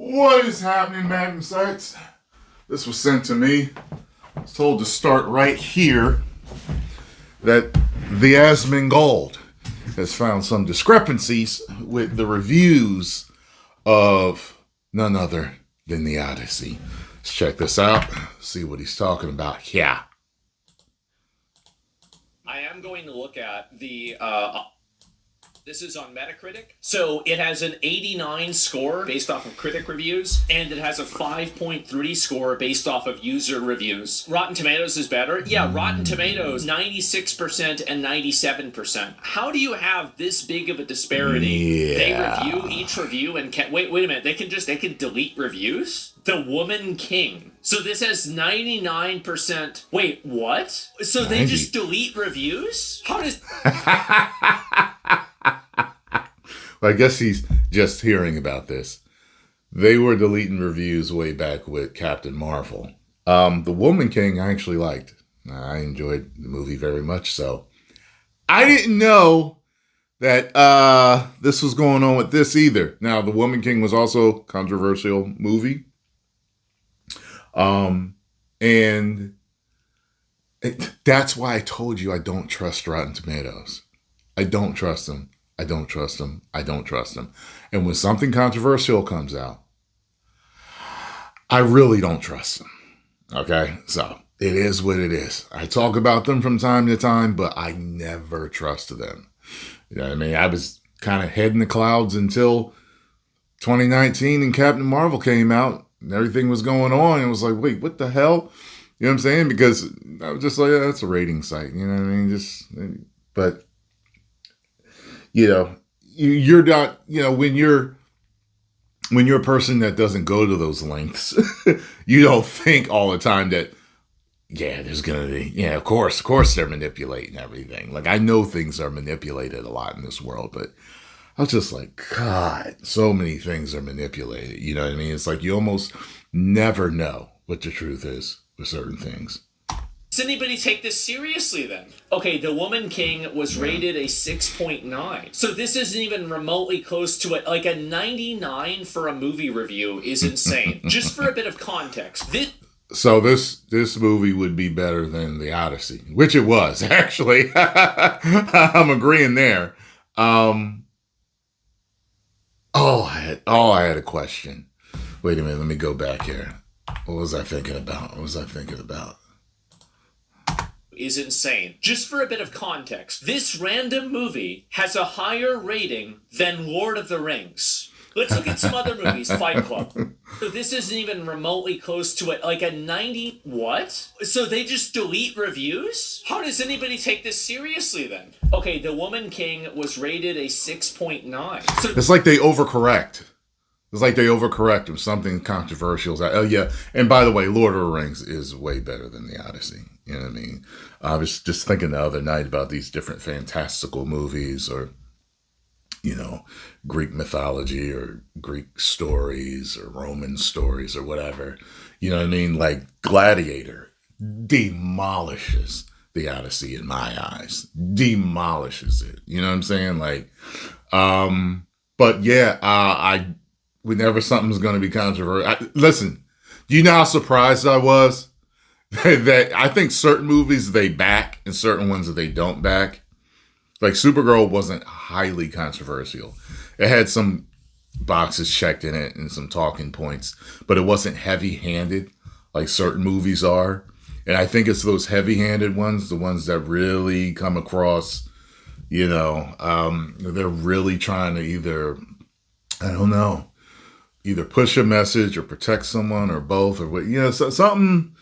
What is happening, Magnus? This was sent to me. I was told to start right here that the Asmongold has found some discrepancies with the reviews of none other than the Odyssey. Let's check this out, see what he's talking about here. I am going to look at the this is on Metacritic. So it has an 89 score based off of critic reviews, and it has a 5.3 score based off of user reviews. Rotten Tomatoes is better. Yeah, Rotten Tomatoes, 96% and 97%. How do you have this big of a disparity? Yeah. They review each review and wait a minute. They can delete reviews? The Woman King. So this has 99%. Wait, what? So 90. They just delete reviews? How does... Well, I guess he's just hearing about this. They were deleting reviews way back with Captain Marvel. The Woman King I actually liked. I enjoyed the movie very much so. I didn't know that this was going on with this either. Now, The Woman King was also a controversial movie. That's why I told you I don't trust Rotten Tomatoes. I don't trust them. I don't trust them. I don't trust them. And when something controversial comes out, I really don't trust them. Okay? So it is what it is. I talk about them from time to time, but I never trust them. You know what I mean? I was kind of head in the clouds until 2019 and Captain Marvel came out and everything was going on. And it was like, wait, what the hell? You know what I'm saying? Because I was just like, yeah, that's a rating site. You know what I mean? But you know, you're not, you know, when you're a person that doesn't go to those lengths, you don't think all the time that, yeah, there's going to be, yeah, of course they're manipulating everything. Like, I know things are manipulated a lot in this world, but I was just like, God, so many things are manipulated. You know what I mean? It's like you almost never know what the truth is with certain things. Does anybody take this seriously then? Okay, The Woman King was rated a 6.9. So this isn't even remotely close to it. Like a 99 for a movie review is insane. Just for a bit of context. This movie would be better than The Odyssey, which it was, actually. I'm agreeing there. I had a question. Wait a minute, let me go back here. What was I thinking about? Is insane. Just for a bit of context, this random movie has a higher rating than Lord of the Rings. Let's look at some other movies. Fight Club. So this isn't even remotely close to it. Like a 90... What? So they just delete reviews? How does anybody take this seriously then? Okay, The Woman King was rated a 6.9. So it's like they overcorrect. It's like they overcorrect if something controversial. Oh, yeah. And by the way, Lord of the Rings is way better than The Odyssey. You know what I mean? I was just thinking the other night about these different fantastical movies or, you know, Greek mythology or Greek stories or Roman stories or whatever. You know what I mean? Like Gladiator demolishes The Odyssey in my eyes. Demolishes it. You know what I'm saying? Like, but yeah, whenever something's going to be controversial. Listen, do you know how surprised I was that I think certain movies they back and certain ones that they don't back? Like Supergirl wasn't highly controversial. It had some boxes checked in it and some talking points, but it wasn't heavy-handed like certain movies are. And I think it's those heavy-handed ones, the ones that really come across, you know, they're really trying to either push a message or protect someone or both or what, you know, something,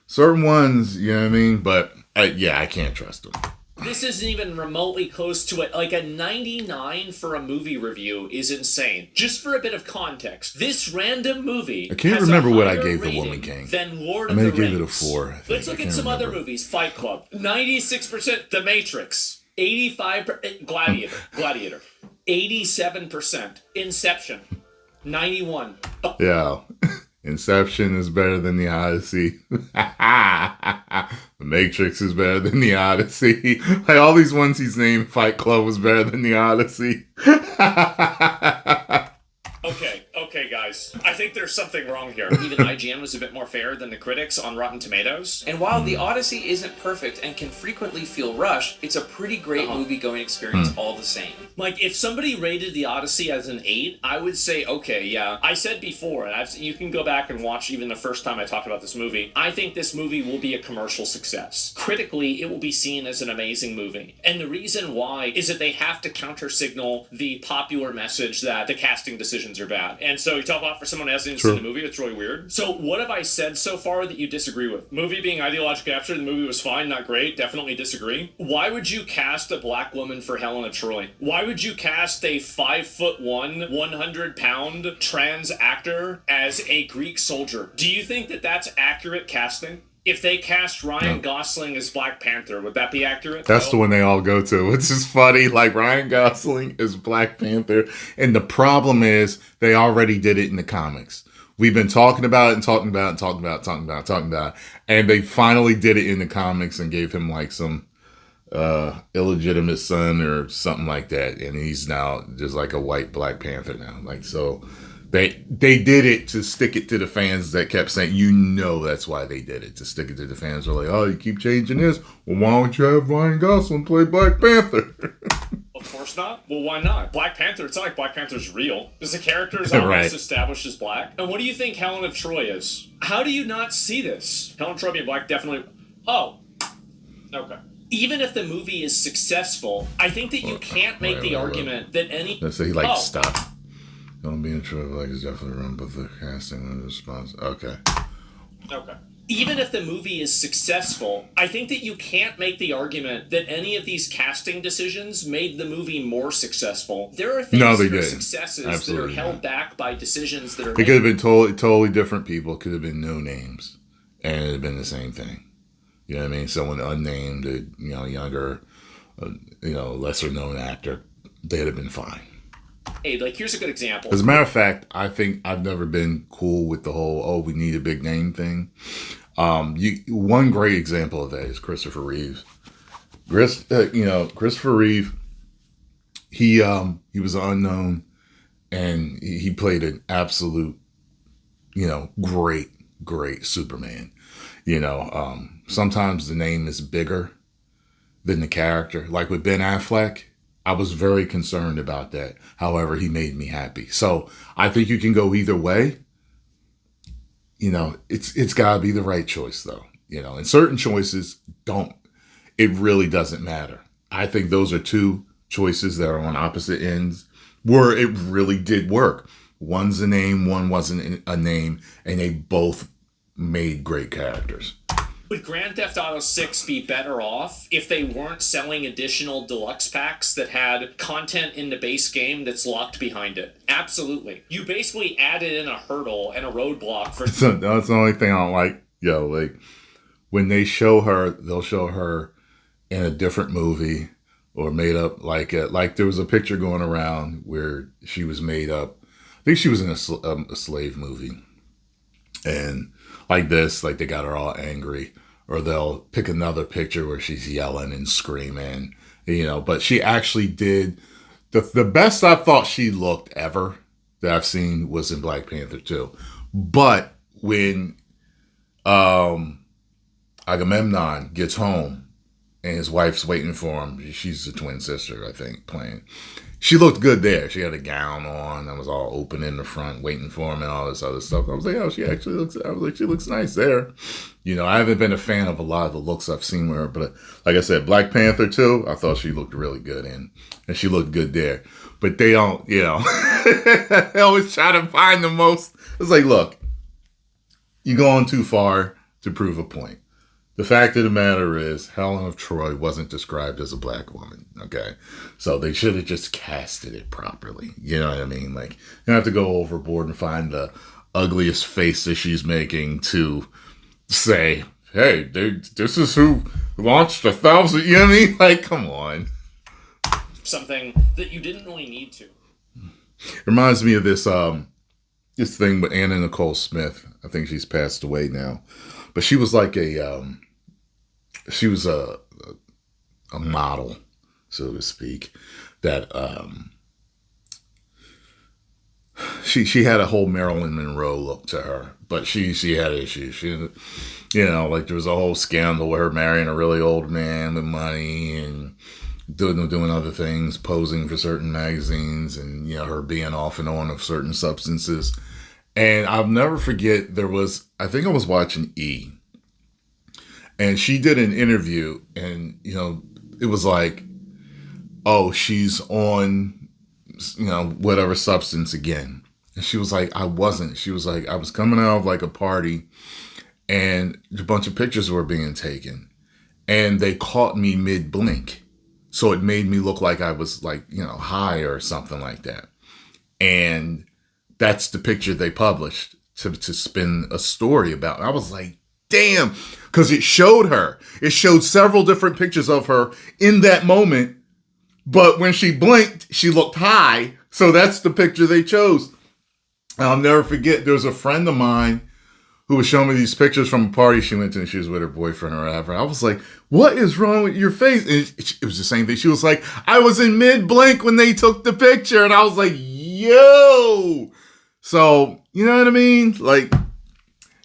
certain ones, you know what I mean? But I can't trust them. This isn't even remotely close to it. Like a 99 for a movie review is insane. Just for a bit of context, this random movie I can't remember what I gave The Woman King. Than Lord of the Rings. I gave it a 4. I think. Let's look at some other movies. Fight Club, 96%. The Matrix, 85%. Gladiator, 87%. Inception, 91. Oh. Yeah. Inception is better than The Odyssey. The Matrix is better than The Odyssey. Like all these ones he's named, Fight Club was better than The Odyssey. Okay. Okay, guys, I think there's something wrong here. Even IGN was a bit more fair than the critics on Rotten Tomatoes. And while the Odyssey isn't perfect and can frequently feel rushed, it's a pretty great movie-going experience all the same. Like, if somebody rated the Odyssey as an 8, I would say, okay, yeah. I said before, and you can go back and watch even the first time I talked about this movie, I think this movie will be a commercial success. Critically, it will be seen as an amazing movie. And the reason why is that they have to counter-signal the popular message that the casting decisions are bad. And so you talk about for someone who hasn't seen the movie, it's really weird. So what have I said so far that you disagree with? Movie being ideologically captured, the movie was fine, not great, definitely disagree. Why would you cast a black woman for Helena Troy? Why would you cast a 5'1", 100-pound trans actor as a Greek soldier? Do you think that that's accurate casting? If they cast Ryan Gosling as Black Panther, would that be accurate? That's the one they all go to, which is funny. Like, Ryan Gosling is Black Panther. And the problem is they already did it in the comics. We've been talking about it and talking about it and talking about it. And they finally did it in the comics and gave him like some illegitimate son or something like that. And he's now just like a white Black Panther now. Like, so they did it to stick it to the fans that kept saying, that's why they did it, to stick it to the fans. They're like, oh, you keep changing this. Well, why don't you have Ryan Gosling play Black Panther? Of course not. Well, why not? Black Panther, it's not like Black Panther's real. Because the character is almost established as black. And what do you think Helen of Troy is? How do you not see this? Helen of Troy being black, definitely. Oh. Okay. Even if the movie is successful, I think that you can't make the argument that any... So he stop. Don't be in trouble, like, it's definitely wrong, but the casting and the response. Okay. Even if the movie is successful, I think that you can't make the argument that any of these casting decisions made the movie more successful. There are things that are successes that are held back by decisions that are... It could have been totally different people. It could have been no names. And it would have been the same thing. You know what I mean? Someone unnamed, younger, lesser known actor, they'd have been fine. Hey, like, here's a good example. As a matter of fact, I think I've never been cool with the whole, we need a big name thing. One great example of that is Christopher Reeves. Christopher Reeve, he was unknown, and he played an absolute, great Superman. Sometimes the name is bigger than the character. Like with Ben Affleck, I was very concerned about that. However, he made me happy. So I think you can go either way. It's got to be the right choice, though. And certain choices it really doesn't matter. I think those are two choices that are on opposite ends where it really did work. One's a name, one wasn't a name, and they both made great characters. Would Grand Theft Auto 6 be better off if they weren't selling additional deluxe packs that had content in the base game that's locked behind it? Absolutely. You basically added in a hurdle and a roadblock for... That's the only thing I don't like. Like, when they show her, they'll show her in a different movie or made up, like there was a picture going around where she was made up. I think she was in a slave movie. And like this, like they got her all angry, or they'll pick another picture where she's yelling and screaming, but she actually did the best I thought she looked ever that I've seen was in Black Panther 2. But when Agamemnon gets home and his wife's waiting for him, she's the twin sister, I think, playing. She looked good there. She had a gown on that was all open in the front, waiting for him and all this other stuff. I was like, she looks nice there. I haven't been a fan of a lot of the looks I've seen with her, but like I said, Black Panther 2, I thought she looked really good in, and she looked good there. But they don't, they always try to find the most. It's like, look, you're going too far to prove a point. The fact of the matter is, Helen of Troy wasn't described as a black woman, okay? So they should have just casted it properly. You know what I mean? Like, you don't have to go overboard and find the ugliest face that she's making to say, hey, this is who launched 1,000, you know what I mean? Like, come on. Something that you didn't really need to. It reminds me of this thing with Anna Nicole Smith. I think she's passed away now. But she was like a model, so to speak, that she had a whole Marilyn Monroe look to her, but she had issues. She, you know, like there was a whole scandal with her marrying a really old man with money and doing other things, posing for certain magazines, and you know, her being off and on of certain substances. And I'll never forget, I think I was watching E, and she did an interview, and you know, it was like, oh, she's on, you know, whatever substance again. And she was like, I wasn't. She was like, I was coming out of like a party, and a bunch of pictures were being taken, and they caught me mid blink. So it made me look like I was like, you know, high or something like that. And that's the picture they published to spin a story about. And I was like, damn, because it showed her. It showed several different pictures of her in that moment. But when she blinked, she looked high. So that's the picture they chose. And I'll never forget, there was a friend of mine who was showing me these pictures from a party she went to, and she was with her boyfriend or whatever. I was like, what is wrong with your face? And it was the same thing. She was like, I was in mid-blink when they took the picture. And I was like, yo. So, you know what I mean? Like,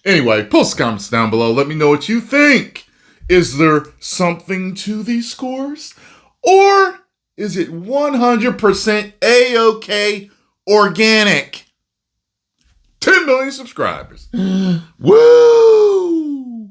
anyway, post comments down below. Let me know what you think. Is there something to these scores? Or is it 100% A-OK organic? 10 million subscribers. Woo!